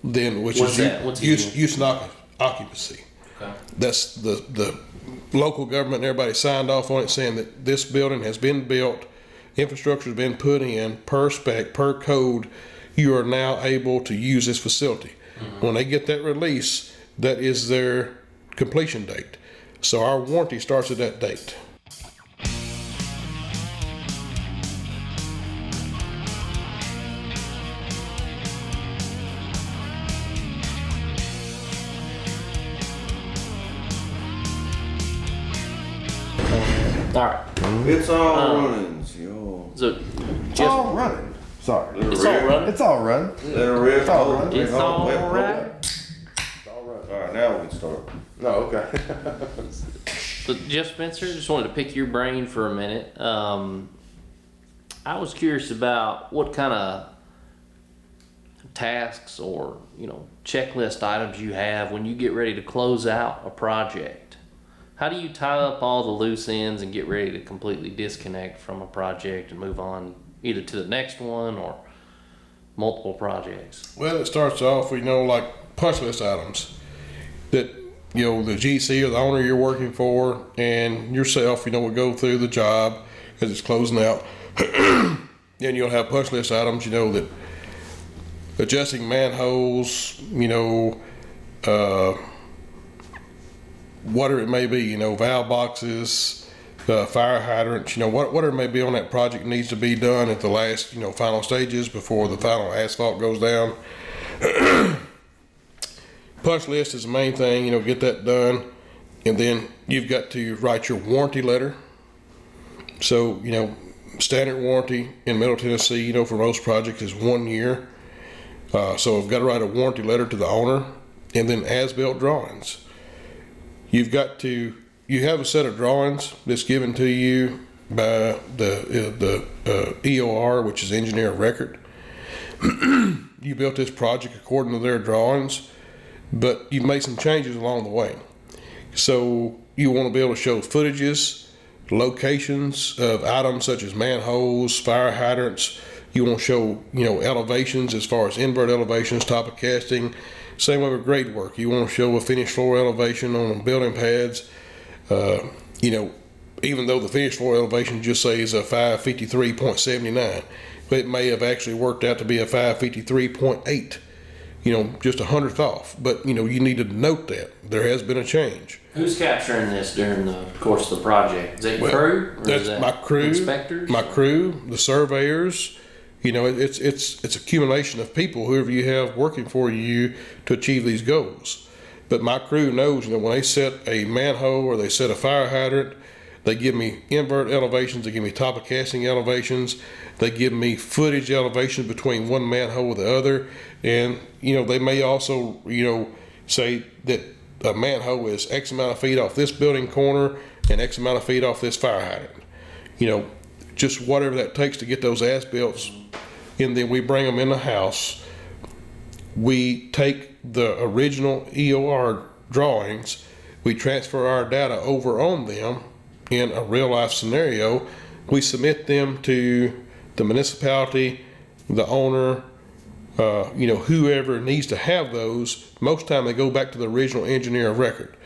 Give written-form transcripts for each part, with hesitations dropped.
then which What's is that? What's use and occupancy. Okay. That's the local government and everybody signed off on it, saying that this building has been built, infrastructure has been put in per spec, per code. You are now able to use this facility. When they get that release, that is their completion date. So our warranty starts at that date. All right. It's all runnings, yo. So, It's all running. Sorry. it's all running. It's all running. Let her rip. It's all right. It's all right. It's all running. All right, now we can start. No, okay. So, Jeff Spencer, just wanted to pick your brain for a minute. I was curious about what kind of tasks or checklist items you have when you get ready to close out a project. How do you tie up all the loose ends and get ready to completely disconnect from a project and move on either to the next one or multiple projects? Well, it starts off, like punch list items that, the GC or the owner you're working for and yourself, would go through the job as it's closing out. Then you'll have punch list items, that adjusting manholes, whatever it may be, valve boxes, fire hydrants, whatever may be on that project needs to be done at the last, final stages before the final asphalt goes down. Punch list is the main thing, get that done. And then you've got to write your warranty letter. So, standard warranty in Middle Tennessee, for most projects is 1 year. So I've got to write a warranty letter to the owner, and then as-built drawings. You have a set of drawings that's given to you by the EOR, which is engineer of record. You built this project according to their drawings, but you've made some changes along the way. So you want to be able to show footages, locations of items such as manholes, fire hydrants. You want to show, elevations as far as invert elevations, top of casting. Same way with grade work. You want to show a finished floor elevation on building pads. Even though the finished floor elevation just says a 553.79, but it may have actually worked out to be a 553.8. Just 100th off. But, you need to note that there has been a change. Who's capturing this during the course of the project? Is it crew? Or That's is that my crew. Inspectors? My crew, the surveyors. It's accumulation of people, whoever you have working for you to achieve these goals. But my crew knows, when they set a manhole or they set a fire hydrant, they give me invert elevations, they give me top of casting elevations, they give me footage elevations between one manhole and the other, and they may also say that a manhole is X amount of feet off this building corner and X amount of feet off this fire hydrant. Just whatever that takes to get those as-built, and then we bring them in the house. We take the original EOR drawings, we transfer our data over on them in a real-life scenario. We submit them to the municipality, the owner, whoever needs to have those. Most time they go back to the original engineer of record.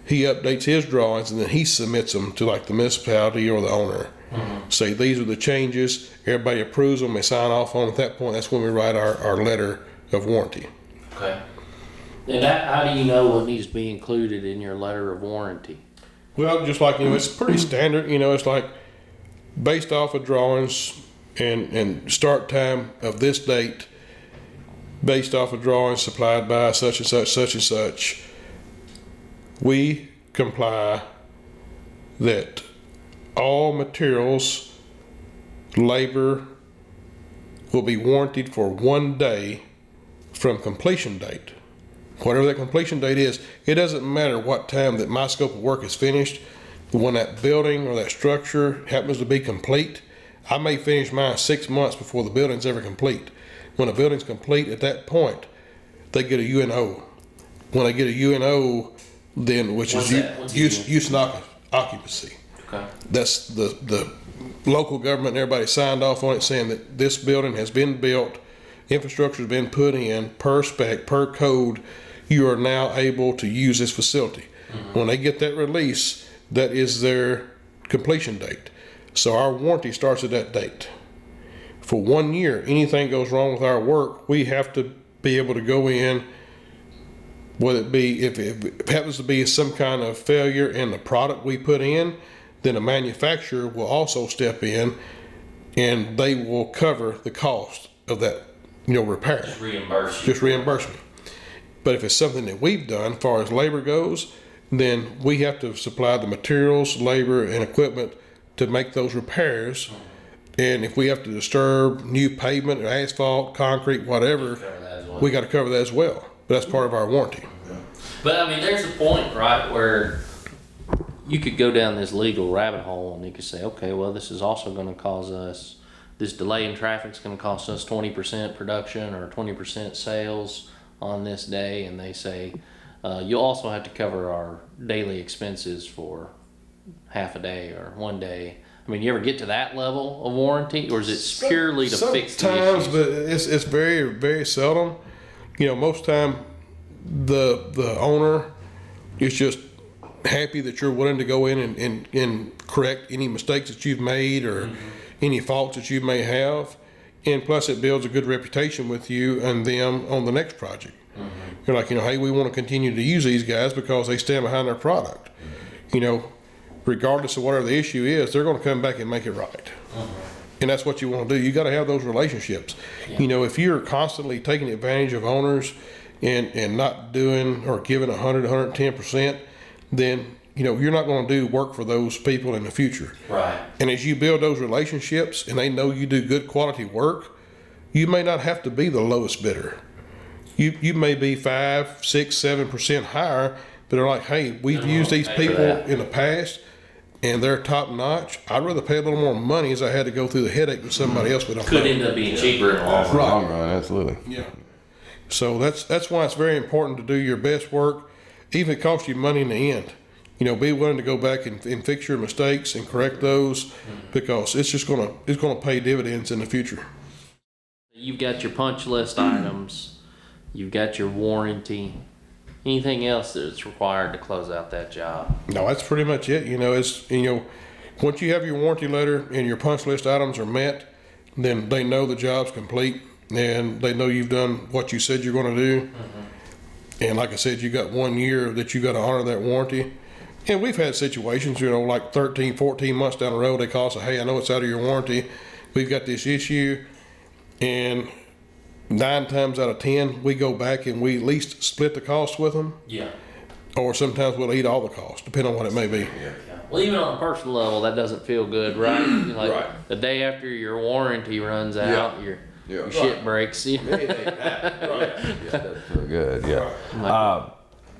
He updates his drawings and then he submits them to the municipality or the owner. Say these are the changes, everybody approves them, they sign off on them. At that point, that's when we write our letter of warranty. Okay. And how do you know what needs to be included in your letter of warranty? Well, just like, it's pretty standard, it's like based off of drawings and start time of this date, based off of drawings supplied by such and such. We comply that all materials, labor will be warranted for 1 day from completion date. Whatever that completion date is, it doesn't matter what time that my scope of work is finished. When that building or that structure happens to be complete, I may finish mine 6 months before the building's ever complete. When a building's complete, at that point, they get a UNO. When they get a UNO, then which is use and occupancy. Okay. That's the local government and everybody signed off on it, saying that this building has been built, infrastructure's been put in per spec, per code, you are now able to use this facility. When they get that release, that is their completion date. So our warranty starts at that date. For 1 year, anything goes wrong with our work, we have to be able to go in, whether it be, if it happens to be some kind of failure in the product we put in, then a manufacturer will also step in and they will cover the cost of that, repair. Just reimburse me. But if it's something that we've done, as far as labor goes, then we have to supply the materials, labor, and equipment to make those repairs. And if we have to disturb new pavement or asphalt, concrete, whatever, we got to cover that as well. But that's part of our warranty. But I mean, there's a point, right, where you could go down this legal rabbit hole and you could say, okay, well, this is also going to cause us, this delay in traffic is going to cost us 20% production or 20% sales on this day. And they say, you'll also have to cover our daily expenses for half a day or 1 day. I mean, you ever get to that level of warranty, or is it purely to fix the Sometimes, issues? but it's very, very seldom. Most time the owner is just happy that you're willing to go in and correct any mistakes that you've made or any faults that you may have. And plus it builds a good reputation with you and them on the next project. You're like, hey, we want to continue to use these guys because they stand behind their product. Regardless of whatever the issue is, they're going to come back and make it right. And that's what you want to do. You got to have those relationships. If you're constantly taking advantage of owners and not doing or giving 100, 110%, then, you're not going to do work for those people in the future. Right. And as you build those relationships and they know you do good quality work, you may not have to be the lowest bidder. You may be 5, 6, 7% higher, but they're like, hey, we've used these people in the past and they're top notch. I'd rather pay a little more money as I had to go through the headache with somebody else. Could end up being cheaper in the long run. Long run, absolutely. Yeah. So that's why it's very important to do your best work, even if it costs you money in the end. Be willing to go back and fix your mistakes and correct those, because it's gonna pay dividends in the future. You've got your punch list items, you've got your warranty. Anything else that's required to close out that job? No, that's pretty much it. Once you have your warranty letter and your punch list items are met, then they know the job's complete and they know you've done what you said you're going to do. And like I said, you got 1 year that you got to honor that warranty. And we've had situations, like 13, 14 months down the road, they call us, hey, I know it's out of your warranty. We've got this issue. And 9 times out of 10, we go back and we at least split the cost with them. Yeah. Or sometimes we'll eat all the costs, depending on what it may be. Yeah. Well, even on a personal level, that doesn't feel good, right? Like the day after your warranty runs out, your shit breaks. Very good, yeah.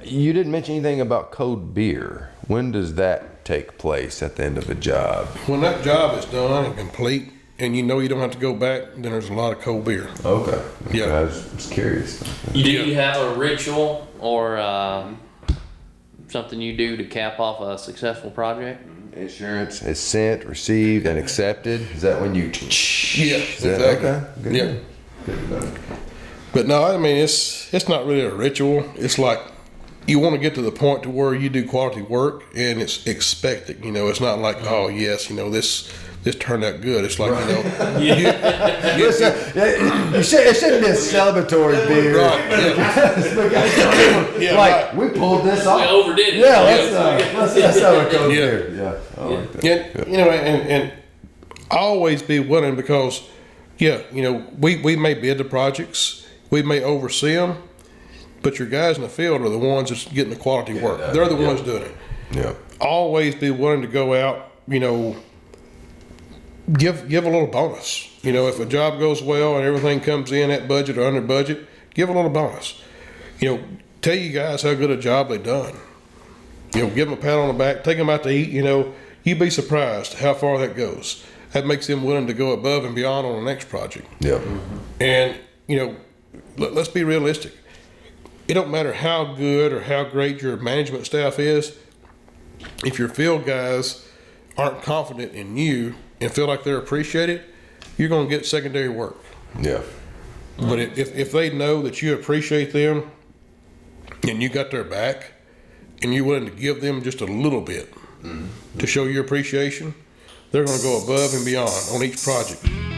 You didn't mention anything about cold beer. When does that take place at the end of a job? When that job is done and complete, and you don't have to go back, then there's a lot of cold beer. Okay. Yeah. I was curious. Do you have a ritual or something you do to cap off a successful project? Insurance is sent, received, and accepted. Is that when you? Yeah, exactly. Okay. Good. Yeah. Good. But no, I mean it's not really a ritual. It's like you want to get to the point to where you do quality work and it's expected. It's not like, oh yes, this turned out good. It's like, It shouldn't be a celebratory beer. Right. We pulled this off. We overdid it. Yeah, let's celebrate beer. Yeah. I like that. And always be willing, because we may bid the projects, we may oversee them, but your guys in the field are the ones that's getting the quality work. They're the ones doing it. Yeah. Always be willing to go out, give a little bonus. If a job goes well and everything comes in at budget or under budget, give a little bonus. Tell you guys how good a job they've done. Give them a pat on the back, take them out to eat. You'd be surprised how far that goes. That makes them willing to go above and beyond on the next project. Yeah. And, let's be realistic. It don't matter how good or how great your management staff is. If your field guys aren't confident in you and feel like they're appreciated, you're going to get secondary work. Yeah. But if they know that you appreciate them and you got their back and you're willing to give them just a little bit to show your appreciation, they're going to go above and beyond on each project.